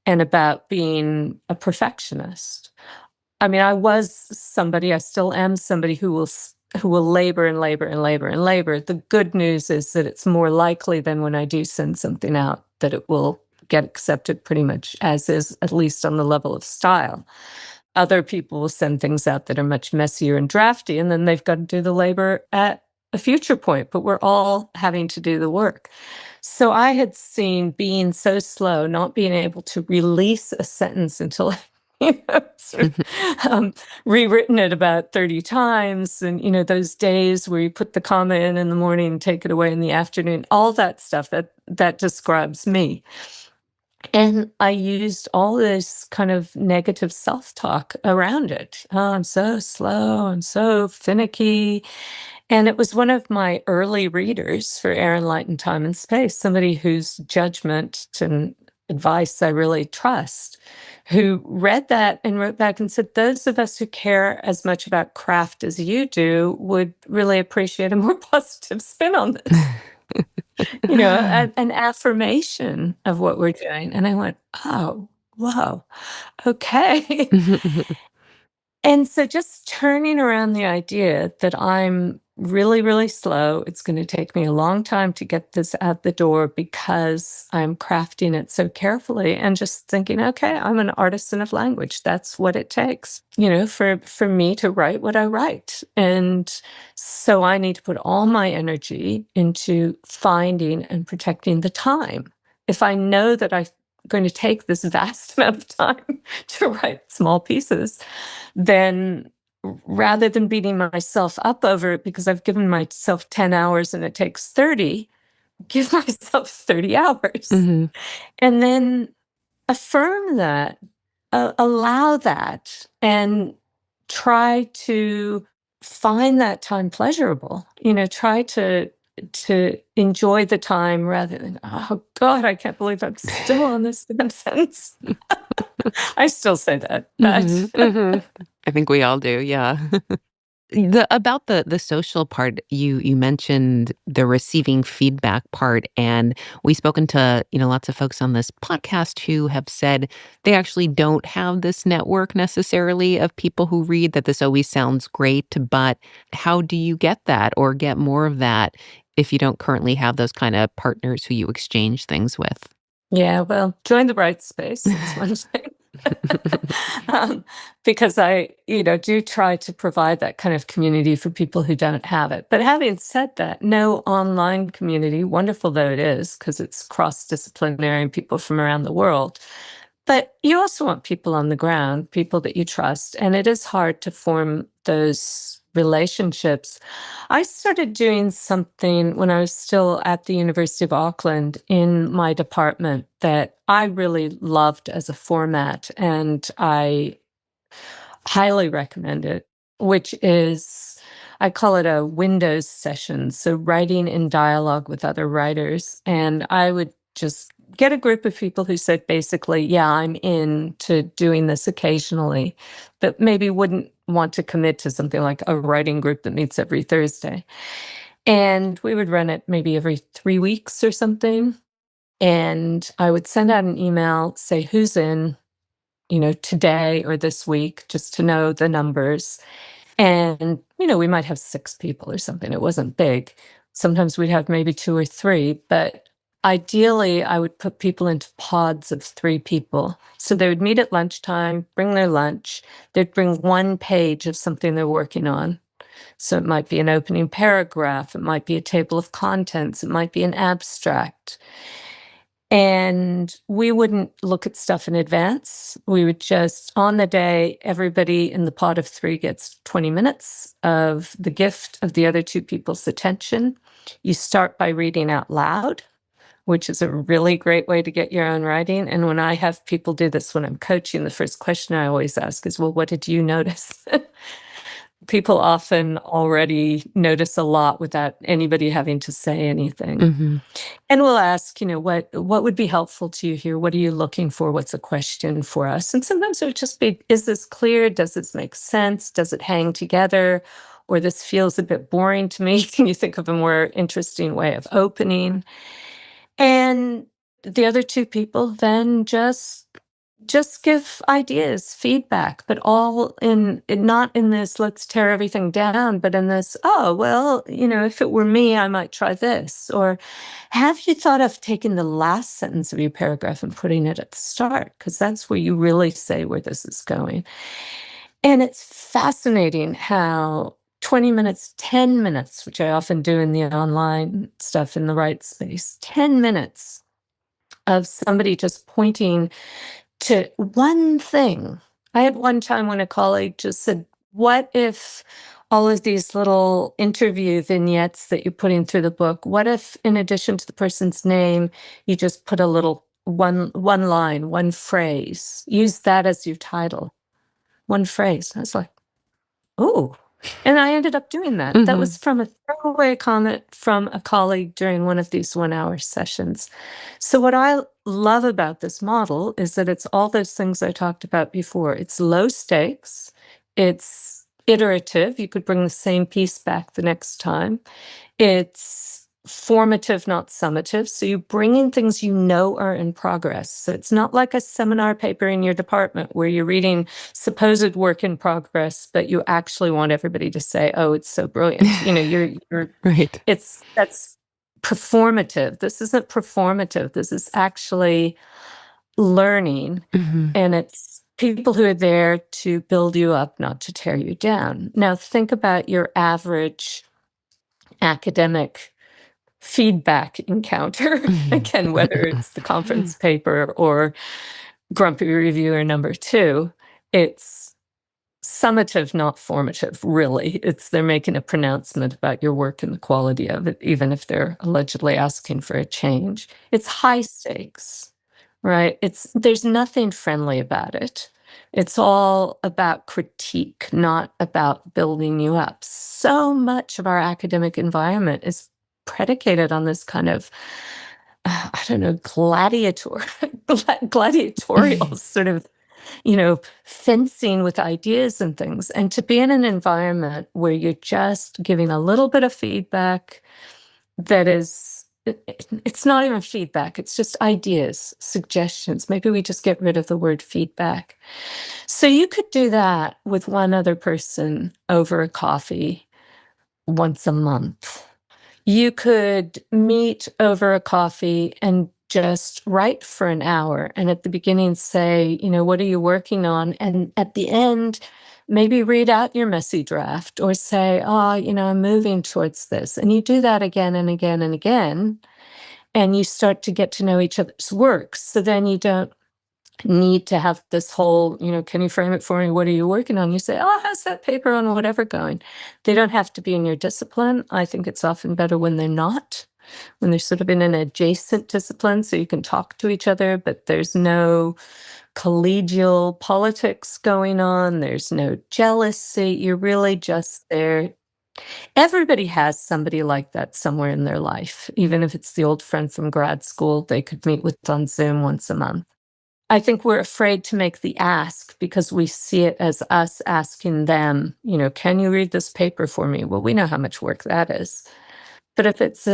and about being a perfectionist. I mean, I still am somebody who will labor and labor and labor and labor. The good news is that it's more likely than when I do send something out that it will get accepted pretty much as is, at least on the level of style. Other people will send things out that are much messier and drafty, and then they've got to do the labor at a future point, but we're all having to do the work. So I had seen being so slow, not being able to release a sentence until sort of, rewritten it about 30 times. And, those days where you put the comma in the morning and take it away in the afternoon, all that stuff that describes me. And I used all this kind of negative self-talk around it. "Oh, I'm so slow, I'm so finicky." And it was one of my early readers for Air and Light and Time and Space, somebody whose judgment and advice I really trust, who read that and wrote back and said, "Those of us who care as much about craft as you do would really appreciate a more positive spin on this." An affirmation of what we're doing. And I went, "Oh, whoa, okay." And so just turning around the idea that I'm really, really slow, it's going to take me a long time to get this out the door because I'm crafting it so carefully, and just thinking, okay, I'm an artisan of language. That's what it takes, for me to write what I write. And so I need to put all my energy into finding and protecting the time. If I know that I'm going to take this vast amount of time to write small pieces, then rather than beating myself up over it because I've given myself 10 hours and it takes 30, give myself 30 hours. Mhm. And then affirm that, allow that, and try to find that time pleasurable. Try to enjoy the time rather than, oh God, I can't believe I'm still on this damn sentence. I still say that. I think we all do, yeah. About the social part, you mentioned the receiving feedback part, and we've spoken to, lots of folks on this podcast who have said they actually don't have this network necessarily of people who read, that this always sounds great, but how do you get that or get more of that if you don't currently have those kind of partners who you exchange things with? Yeah, well, join the WriteSPACE. It's one thing. Because I, do try to provide that kind of community for people who don't have it. But having said that, no online community, wonderful though it is, because it's cross-disciplinary and people from around the world. But you also want people on the ground, people that you trust. And it is hard to form those relationships. I started doing something when I was still at the University of Auckland in my department that I really loved as a format, and I highly recommend it, which is, I call it a Windows session. So writing in dialogue with other writers. And I would just get a group of people who said basically, yeah, I'm into doing this occasionally, but maybe wouldn't want to commit to something like a writing group that meets every Thursday. And we would run it maybe every 3 weeks or something. And I would send out an email, say who's in, today or this week, just to know the numbers. And, we might have 6 people or something. It wasn't big. Sometimes we'd have maybe 2 or 3, but ideally I would put people into pods of 3 people. So they would meet at lunchtime, bring their lunch. They'd bring 1 page of something they're working on. So it might be an opening paragraph. It might be a table of contents. It might be an abstract. And we wouldn't look at stuff in advance. We would just, on the day, everybody in the pod of 3 gets 20 minutes of the gift of the other 2 people's attention. You start by reading out loud, which is a really great way to get your own writing. And when I have people do this when I'm coaching, the first question I always ask is, well, what did you notice? People often already notice a lot without anybody having to say anything. Mm-hmm. And we'll ask, what would be helpful to you here? What are you looking for? What's a question for us? And sometimes it would just be, is this clear? Does this make sense? Does it hang together? Or this feels a bit boring to me. Can you think of a more interesting way of opening? And the other 2 people then just give ideas, feedback, but all not in this, let's tear everything down, but in this, oh, well, if it were me, I might try this. Or have you thought of taking the last sentence of your paragraph and putting it at the start? Because that's where you really say where this is going. And it's fascinating how 20 minutes, 10 minutes, which I often do in the online stuff in the WriteSPACE, 10 minutes of somebody just pointing to one thing. I had one time when a colleague just said, what if all of these little interview vignettes that you're putting through the book, what if in addition to the person's name, you just put a little one line, one phrase, use that as your title, one phrase. I was like, oh, and I ended up doing that. Mm-hmm. That was from a throwaway comment from a colleague during one of these 1-hour sessions. So what I love about this model is that it's all those things I talked about before. It's low stakes. It's iterative. You could bring the same piece back the next time. It's formative, not summative. So you bring in things are in progress. So it's not like a seminar paper in your department where you're reading supposed work in progress, but you actually want everybody to say, oh, it's so brilliant. You're Right. That's performative. This isn't performative. This is actually learning. Mm-hmm. And it's people who are there to build you up, not to tear you down. Now think about your average academic feedback encounter. Again, whether it's the conference paper or grumpy reviewer number 2, it's summative, not formative, really. They're making a pronouncement about your work and the quality of it, even if they're allegedly asking for a change. It's high stakes, right? There's nothing friendly about it. It's all about critique, not about building you up. So much of our academic environment is predicated on this kind of, I don't know, gladiatorial sort of, fencing with ideas and things. And to be in an environment where you're just giving a little bit of feedback that is, it's not even feedback, it's just ideas, suggestions. Maybe we just get rid of the word feedback. So you could do that with one other person over a coffee once a month. You could meet over a coffee and just write for an hour. And at the beginning, say, what are you working on? And at the end, maybe read out your messy draft or say, I'm moving towards this. And you do that again and again and again. And you start to get to know each other's work. So then you don't need to have this whole, can you frame it for me? What are you working on? You say, how's that paper on whatever going? They don't have to be in your discipline. I think it's often better when they're not, when they're sort of in an adjacent discipline, so you can talk to each other, but there's no collegial politics going on. There's no jealousy. You're really just there. Everybody has somebody like that somewhere in their life. Even if it's the old friend from grad school, they could meet with on Zoom once a month. I think we're afraid to make the ask because we see it as us asking them, can you read this paper for me? Well, we know how much work that is. But if it's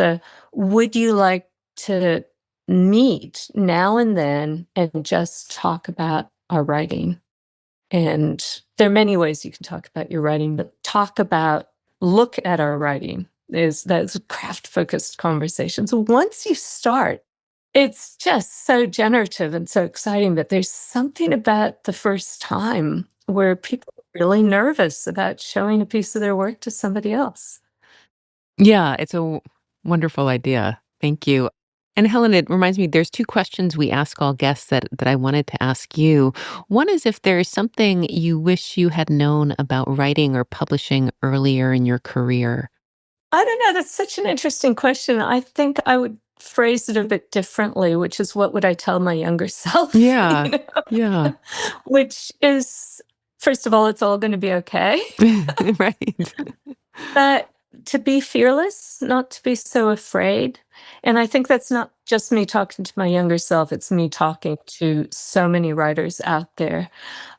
would you like to meet now and then and just talk about our writing? And there are many ways you can talk about your writing, but look at our writing. That's craft-focused conversations. Once you start, it's just so generative and so exciting, but there's something about the first time where people are really nervous about showing a piece of their work to somebody else. Yeah, it's a wonderful idea. Thank you. And Helen, it reminds me, there's two questions we ask all guests that I wanted to ask you. One is if there's something you wish you had known about writing or publishing earlier in your career. I don't know. That's such an interesting question. I think I would phrase it a bit differently, which is what would I tell my younger self? Yeah. Yeah. Which is, first of all, it's all going to be okay. Right. But to be fearless, not to be so afraid. And I think that's not just me talking to my younger self, it's me talking to so many writers out there.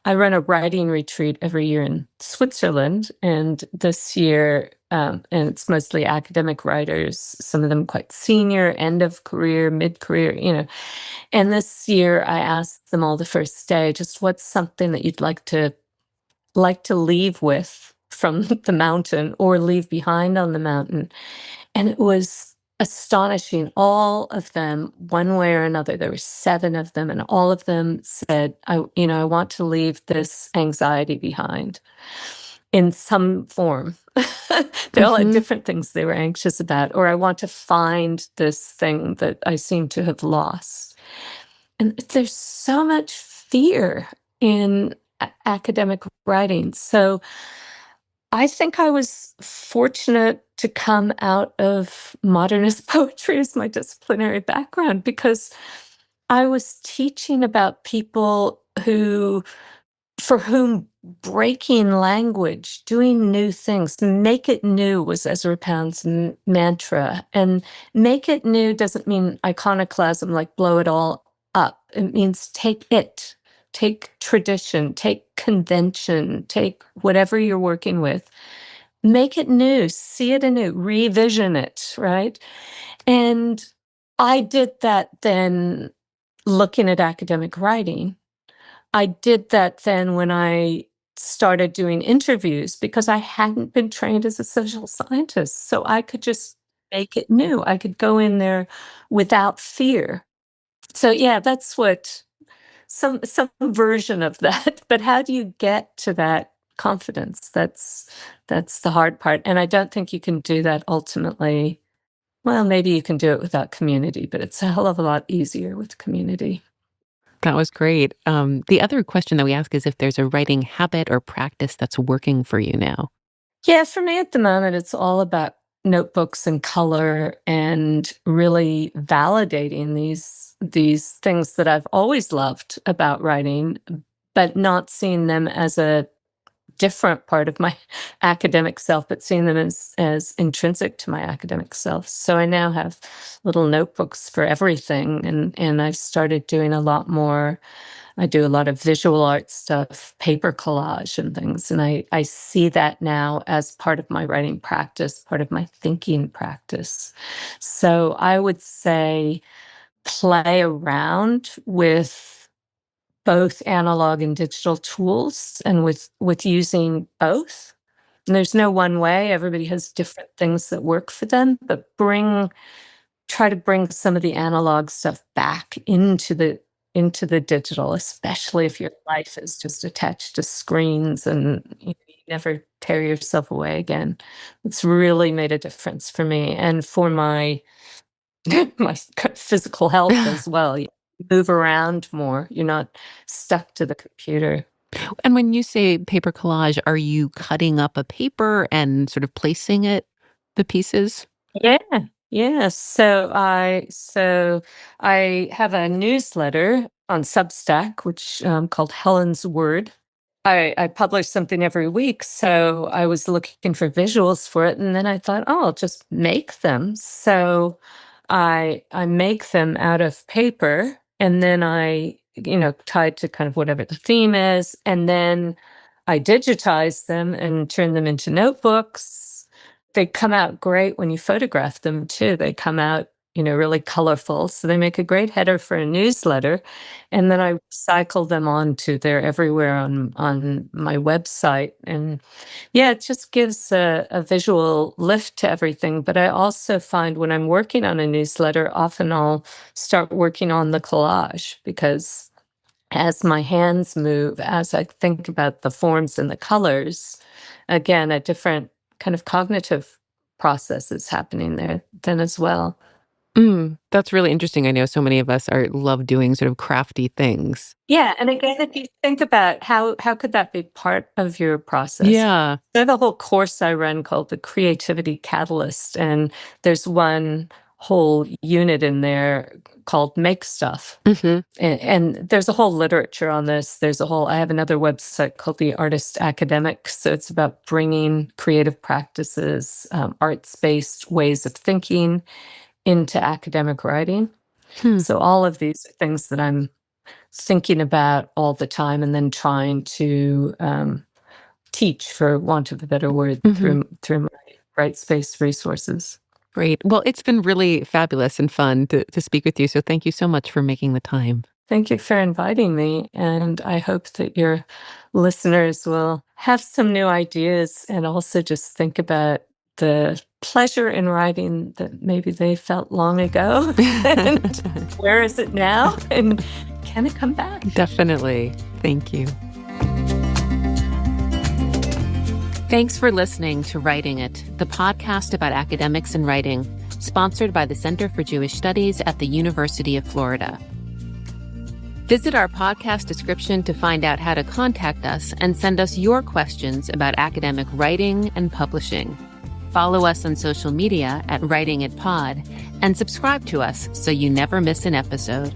I run a writing retreat every year in Switzerland, and this year, and it's mostly academic writers, some of them quite senior, end of career, mid-career, And this year I asked them all the first day, just what's something that you'd like to leave with from the mountain or leave behind on the mountain. And it was astonishing. All of them, one way or another, there were 7 of them, and all of them said, I want to leave this anxiety behind in some form. They all had different things they were anxious about, or I want to find this thing that I seem to have lost. And there's so much fear in academic writing. So I think I was fortunate to come out of modernist poetry as my disciplinary background because I was teaching about people for whom breaking language, doing new things, make it new was Ezra Pound's mantra. And make it new doesn't mean iconoclasm, like blow it all up. It means take tradition, take convention, take whatever you're working with, make it new, see it anew, revision it, right? And I did that then looking at academic writing. I did that then when I started doing interviews because I hadn't been trained as a social scientist. So I could just make it new. I could go in there without fear. So yeah, that's what some version of that. But how do you get to that confidence? That's the hard part. And I don't think you can do that ultimately. Well, maybe you can do it without community, but it's a hell of a lot easier with community. That was great. The other question that we ask is if there's a writing habit or practice that's working for you now. Yeah, for me at the moment, it's all about notebooks and color and really validating these things that I've always loved about writing, but not seeing them as a different part of my academic self, but seeing them as intrinsic to my academic self. So I now have little notebooks for everything, and I've started doing a lot more. I do a lot of visual art stuff, paper collage and things, and I see that now as part of my writing practice, part of my thinking practice. So I would say play around with both analog and digital tools, and with using both. And there's no one way. Everybody has different things that work for them, but try to bring some of the analog stuff back into the digital, especially if your life is just attached to screens and you never tear yourself away again. It's really made a difference for me and for my my physical health as well. You move around more. You're not stuck to the computer. And when you say paper collage, are you cutting up a paper and sort of placing the pieces? Yeah. Yeah. So I have a newsletter on Substack, which called Helen Sword. I publish something every week, so I was looking for visuals for it, and then I thought, oh, I'll just make them. So I make them out of paper, and then I, tied to kind of whatever the theme is, and then I digitize them and turn them into notebooks. They come out great when you photograph them too. They come out, really colorful. So they make a great header for a newsletter. And then I cycle them they're everywhere on my website. And yeah, it just gives a visual lift to everything. But I also find when I'm working on a newsletter, often I'll start working on the collage, because as my hands move, as I think about the forms and the colors, again, a different kind of cognitive process is happening there then as well. That's really interesting. I know so many of us love doing sort of crafty things. Yeah, and again, if you think about how could that be part of your process? Yeah. I have a whole course I run called the Creativity Catalyst, and there's one whole unit in there called Make Stuff. Mm-hmm. And there's a whole literature on this. I have another website called The Artist Academic. So it's about bringing creative practices, arts-based ways of thinking into academic writing. So all of these are things that I'm thinking about all the time, and then trying to teach, for want of a better word, through my WriteSPACE resources. Great. Well, it's been really fabulous and fun to speak with you. So thank you so much for making the time. Thank you for inviting me. And I hope that your listeners will have some new ideas, and also just think about the pleasure in writing that maybe they felt long ago. And where is it now? And can it come back? Definitely. Thank you. Thanks for listening to Writing It, the podcast about academics and writing, sponsored by the Center for Jewish Studies at the University of Florida. Visit our podcast description to find out how to contact us and send us your questions about academic writing and publishing. Follow us on social media at Writing It Pod, and subscribe to us so you never miss an episode.